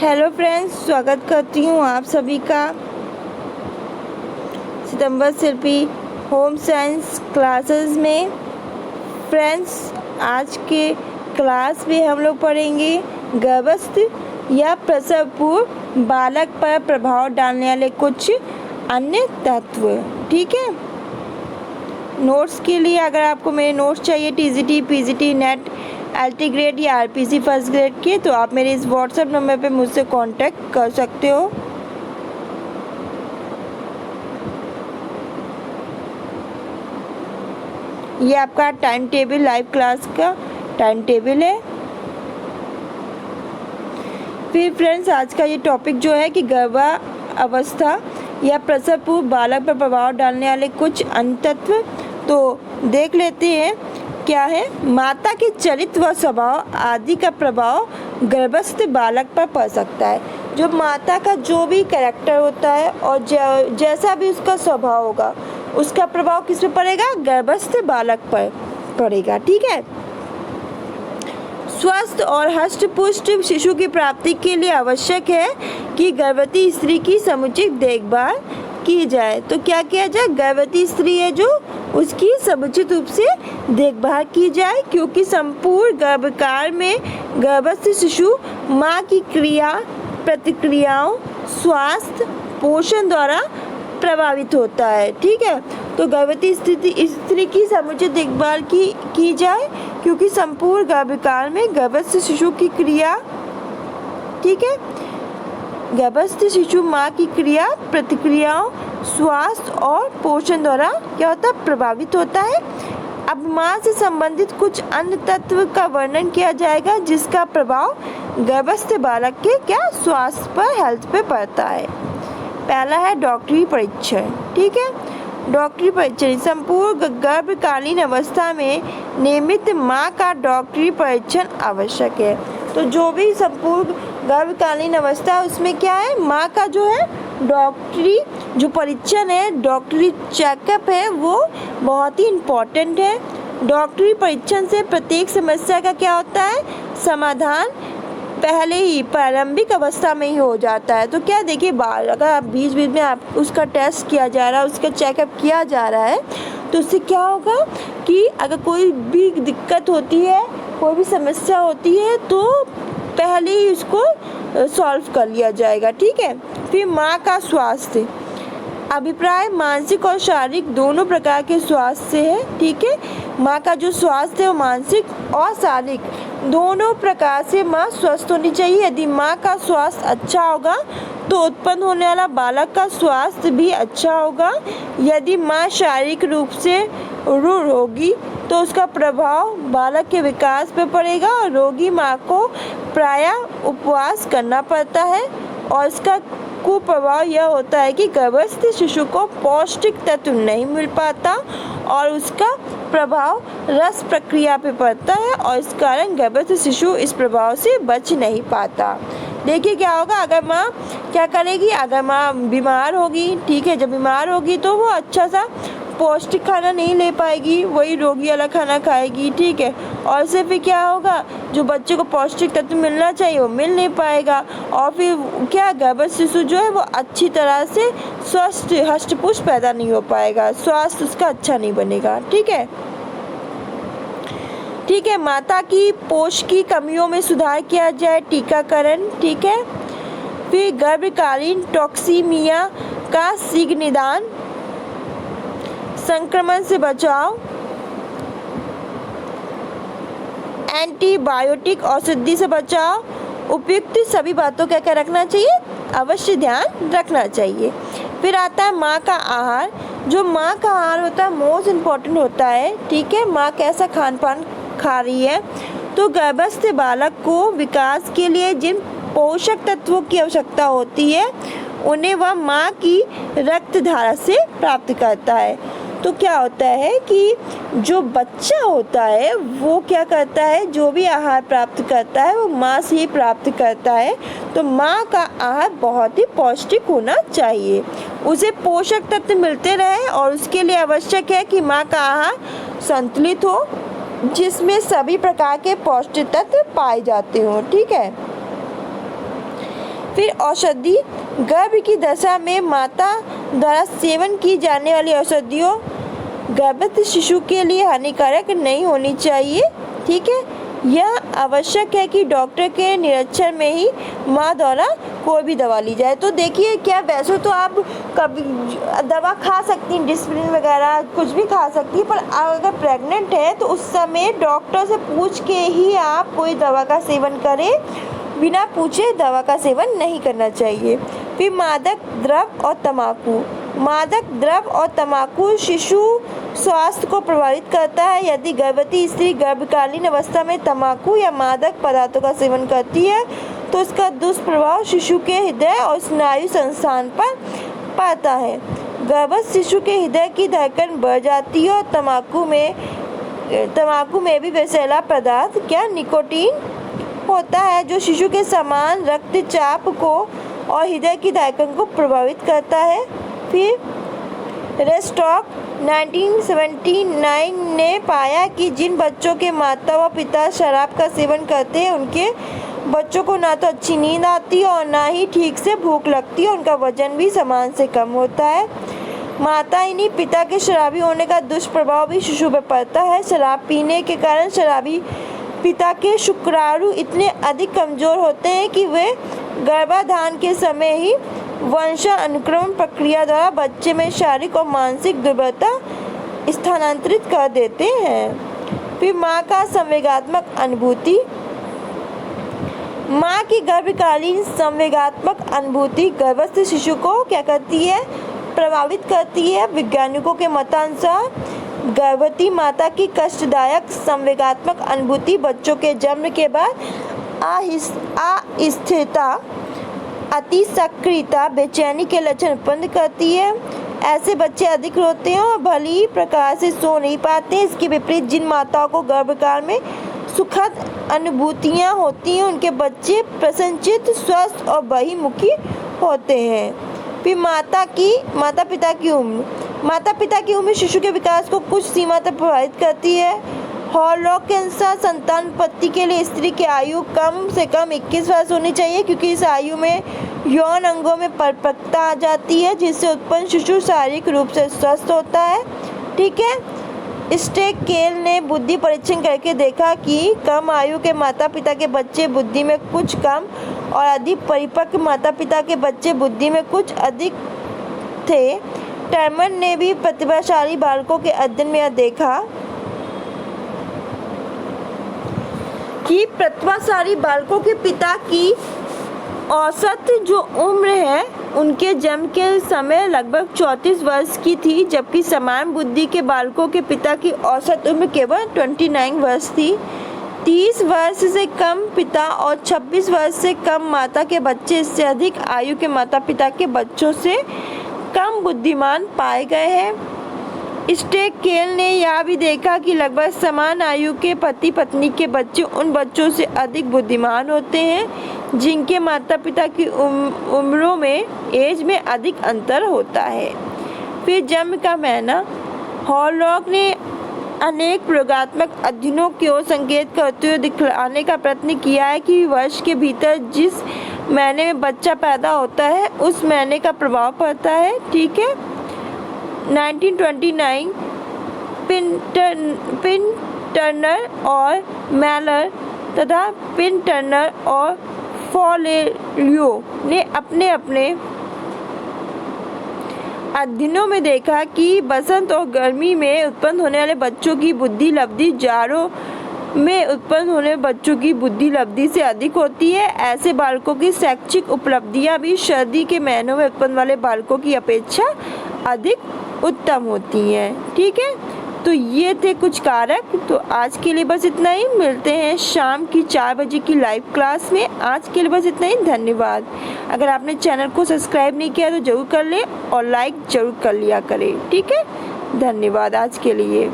Hello friends, स्वागत करती हूँ आप सभी का सितंबर शिल्पी होम साइंस क्लासेस में। फ्रेंड्स, आज के क्लास में हम लोग पढ़ेंगे गर्भस्थ या प्रसव पूर्व बालक पर प्रभाव डालने वाले कुछ अन्य तत्व। ठीक है, नोट्स के लिए अगर आपको मेरे नोट्स चाहिए TGT, PGT, net, LT grade या आरपीसी फर्स्ट ग्रेड के, तो आप मेरे इस व्हाट्सएप नंबर पे मुझसे कांटेक्ट कर सकते हो। ये आपका टाइम टेबल, लाइव क्लास का टाइम टेबल है। फिर फ्रेंड्स, आज का ये टॉपिक जो है कि गर्भावस्था या प्रसव पूर्व बालक पर प्रभाव डालने वाले कुछ अन्य तत्व। तो देख लेते हैं क्या है। माता के चरित्र व स्वभाव आदि का प्रभाव गर्भस्थ बालक पर पड़ सकता है। जो माता का जो भी कैरेक्टर होता है और जैसा भी उसका स्वभाव होगा, उसका प्रभाव किस पे पड़ेगा? गर्भस्थ बालक पर पड़ेगा। ठीक है, स्वस्थ और हष्ट-पुष्ट शिशु की प्राप्ति के लिए आवश्यक है कि गर्भवती स्त्री की समुचित देखभाल की जाए। तो क्या किया जाए? गर्भवती स्त्री है जो, उसकी समुचित रूप से देखभाल की जाए, क्योंकि संपूर्ण गर्भकाल में गर्भस्थ शिशु माँ की क्रिया प्रतिक्रियाओं, स्वास्थ्य, पोषण द्वारा प्रभावित होता है। ठीक है, तो गर्भवती स्त्री की समुचित देखभाल की जाए, क्योंकि संपूर्ण गर्भकाल में गर्भस्थ शिशु की क्रिया, ठीक है, गर्भस्थ शिशु माँ की क्रिया प्रतिक्रियाओं, स्वास्थ्य और पोषण द्वारा क्या होता है? प्रभावित होता है। अब माँ से संबंधित कुछ अन्य तत्व का वर्णन किया जाएगा जिसका प्रभाव गर्भस्थ बालक के क्या स्वास्थ्य पर, हेल्थ पे पड़ता है। पहला है डॉक्टरी परीक्षण। ठीक है, डॉक्टरी परीक्षण संपूर्ण गर्भकालीन अवस्था में नियमित माँ का डॉक्टरी परीक्षण आवश्यक है। तो जो भी संपूर्ण गर्भकालीन अवस्था है उसमें क्या है? माँ का जो है डॉक्टरी जो परीक्षण है, डॉक्टरी चेकअप है, वो बहुत ही इम्पोर्टेंट है। डॉक्टरी परीक्षण से प्रत्येक समस्या का क्या होता है? समाधान पहले ही प्रारंभिक अवस्था में ही हो जाता है। तो क्या देखिए, अगर आप बीच बीच में आप उसका टेस्ट किया जा रहा है, उसका चेकअप किया जा रहा है, तो उससे क्या होगा कि अगर कोई भी दिक्कत होती है, कोई भी समस्या होती है, तो पहले ही उसको सॉल्व कर लिया जाएगा। ठीक है, फिर माँ का स्वास्थ्य अभिप्राय मानसिक और शारीरिक दोनों प्रकार के स्वास्थ्य से है। ठीक है, माँ का जो स्वास्थ्य है वो मानसिक और शारीरिक दोनों प्रकार से माँ स्वस्थ होनी चाहिए। यदि माँ का स्वास्थ्य अच्छा होगा तो उत्पन्न होने वाला बालक का स्वास्थ्य भी अच्छा होगा। यदि माँ शारीरिक रूप से रूढ़ होगी तो उसका प्रभाव बालक के विकास पर पड़ेगा और रोगी माँ को प्रायः उपवास करना पड़ता है, और इसका कुप्रभाव यह होता है कि गर्भस्थ शिशु को पौष्टिक तत्व नहीं मिल पाता और उसका प्रभाव रस प्रक्रिया पे पड़ता है, और इस कारण गर्भस्थ शिशु इस प्रभाव से बच नहीं पाता। देखिए क्या होगा, अगर माँ क्या करेगी, अगर माँ बीमार होगी, ठीक है, जब बीमार होगी तो वो अच्छा सा पौष्टिक खाना नहीं ले पाएगी, वही रोगी वाला खाना खाएगी। ठीक है, और इससे फिर क्या होगा, जो बच्चे को पौष्टिक तत्व मिलना चाहिए वो मिल नहीं पाएगा, और फिर क्या गर्भस्थ शिशु जो है वो अच्छी तरह से स्वस्थ हष्ट-पुष्ट पैदा नहीं हो पाएगा, स्वास्थ्य उसका अच्छा नहीं बनेगा। ठीक है, ठीक है, माता की पोष की कमियों में सुधार किया जाए, टीकाकरण। ठीक है, फिर गर्भकालीन टॉक्सीमिया का शीघ्र निदान, संक्रमण से बचाव, एंटीबायोटिक औषधि से बचाव, उपयुक्त सभी बातों का क्या रखना चाहिए? अवश्य ध्यान रखना चाहिए। फिर आता है माँ का आहार। जो माँ का आहार होता है मोस्ट इम्पॉर्टेंट होता है। ठीक है, माँ कैसा खान पान खा रही है। तो गर्भस्थ बालक को विकास के लिए जिन पोषक तत्वों की आवश्यकता होती है उन्हें वह माँ की रक्त धारा से प्राप्त करता है। तो क्या होता है कि जो बच्चा होता है वो क्या करता है, जो भी आहार प्राप्त करता है वो माँ से ही प्राप्त करता है। तो माँ का आहार बहुत ही पौष्टिक होना चाहिए, उसे पोषक तत्व मिलते रहे, और उसके लिए आवश्यक है कि माँ का आहार संतुलित हो, जिसमें सभी प्रकार के पौष्टिक तत्व पाए जाते हों। ठीक है, फिर औषधि, गर्भ की दशा में माता द्वारा सेवन की जाने वाली औषधियों गर्भस्थ शिशु के लिए हानिकारक नहीं होनी चाहिए। ठीक है, यह आवश्यक है कि डॉक्टर के निरीक्षण में ही माँ द्वारा कोई भी दवा ली जाए। तो देखिए क्या, वैसे तो आप कभी दवा खा सकती हैं, डिस्प्रिन वगैरह कुछ भी खा सकती हैं, पर अगर प्रेग्नेंट है तो उस समय डॉक्टर से पूछ के ही आप कोई दवा का सेवन करें, बिना पूछे दवा का सेवन नहीं करना चाहिए। फिर मादक द्रव्य और तंबाकू। मादक द्रव्य और तंबाकू शिशु स्वास्थ्य को प्रभावित करता है। यदि गर्भवती स्त्री गर्भकालीन अवस्था में तंबाकू या मादक पदार्थों का सेवन करती है तो उसका दुष्प्रभाव शिशु के हृदय और स्नायु संस्थान पर पड़ता है। गर्भस्थ शिशु के हृदय की धड़कन बढ़ जाती है और तंबाकू में भी विषैला पदार्थ क्या निकोटीन होता है, जो शिशु के समान रक्तचाप को और हृदय की धड़कन को प्रभावित करता है। फिर रेस्टॉक 1979 ने पाया कि जिन बच्चों के माता व पिता शराब का सेवन करते हैं उनके बच्चों को ना तो अच्छी नींद आती है और ना ही ठीक से भूख लगती है, उनका वजन भी समान से कम होता है। माता यानी पिता के शराबी होने का दुष्प्रभाव भी शिशु पर पड़ता है। शराब पीने के कारण शराबी पिता के शुक्राणु इतने अधिक कमजोर होते हैं कि वे गर्भाधान के समय ही वंशानुक्रमण प्रक्रिया द्वारा बच्चे में शारीरिक और मानसिक दुर्बलता स्थानांतरित कर देते हैं। फिर माँ का संवेगात्मक अनुभूति। माँ की गर्भकालीन संवेगात्मक अनुभूति गर्भस्थ शिशु को क्या करती है, प्रभावित करती है। वैज्ञानिकों के मतानुसार गर्भवती माता की कष्टदायक संवेगात्मक अनुभूति बच्चों के जन्म के बाद अस्थिरता, अतिसक्रियता, बेचैनी के लक्षण उत्पन्न करती है। ऐसे बच्चे अधिक रोते हैं और भली प्रकार से सो नहीं पाते हैं। इसके विपरीत जिन माताओं को गर्भकाल में सुखद अनुभूतियाँ होती हैं उनके बच्चे प्रसन्नचित्त, स्वस्थ और बहिर्मुखी होते हैं। फिर माता पिता की उम्र। माता पिता की उम्र शिशु के विकास को कुछ सीमा तक प्रभावित करती है। हॉलॉक के अनुसार संतान उत्पत्ति के लिए स्त्री की आयु कम से कम 21 वर्ष होनी चाहिए, क्योंकि इस आयु में यौन अंगों में परिपक्वता आ जाती है जिससे उत्पन्न शिशु शारीरिक रूप से स्वस्थ होता है। ठीक है, स्टेकेल ने बुद्धि परीक्षण करके देखा कि कम आयु के माता पिता के बच्चे बुद्धि में कुछ कम और अधिक परिपक्व माता पिता के बच्चे बुद्धि में कुछ अधिक थे। टर्मर ने भी प्रतिभाशाली बालकों के अध्ययन में यह देखा कि प्रतिभाशाली बालकों के पिता की औसत जो उम्र है उनके जन्म के समय लगभग 34 वर्ष की थी, जबकि समान बुद्धि के बालकों के पिता की औसत उम्र केवल 29 वर्ष थी। 30 वर्ष से कम पिता और 26 वर्ष से कम माता के बच्चे इससे अधिक आयु के माता पिता के बच्चों से कम बुद्धिमान पाए गए हैं। स्टेकेल ने यह भी देखा कि लगभग समान आयु के पति पत्नी के बच्चे उन बच्चों से अधिक बुद्धिमान होते हैं जिनके माता पिता की उम्रों में एज में अधिक अंतर होता है। फिर जन्म का महीना। हॉलॉक ने अनेक प्रयोगात्मक अध्ययनों की ओर संकेत करते हुए दिखाने का प्रयत्न किया है कि वर्ष के भीतर जिस महीने में बच्चा पैदा होता है उस महीने का प्रभाव पड़ता है। ठीक है, 1929 पिन टर्नर और मैलर तथा पिन टर्नर और फॉलेरियो ने अपने अध्ययनों में देखा कि बसंत और गर्मी में उत्पन्न होने वाले बच्चों की बुद्धि लब्धि जाड़ों में उत्पन्न होने बच्चों की बुद्धि लब्धि से अधिक होती है। ऐसे बालकों की शैक्षिक उपलब्धियां भी सर्दी के महीनों में उत्पन्न वाले बालकों की अपेक्षा अधिक उत्तम होती हैं। ठीक है, तो ये थे कुछ कारक। तो आज के लिए बस इतना ही, मिलते हैं शाम की 4 बजे की लाइव क्लास में। आज के लिए बस इतना ही, धन्यवाद। अगर आपने चैनल को सब्सक्राइब नहीं किया तो ज़रूर कर लें और लाइक ज़रूर कर लिया करें। ठीक है, धन्यवाद आज के लिए।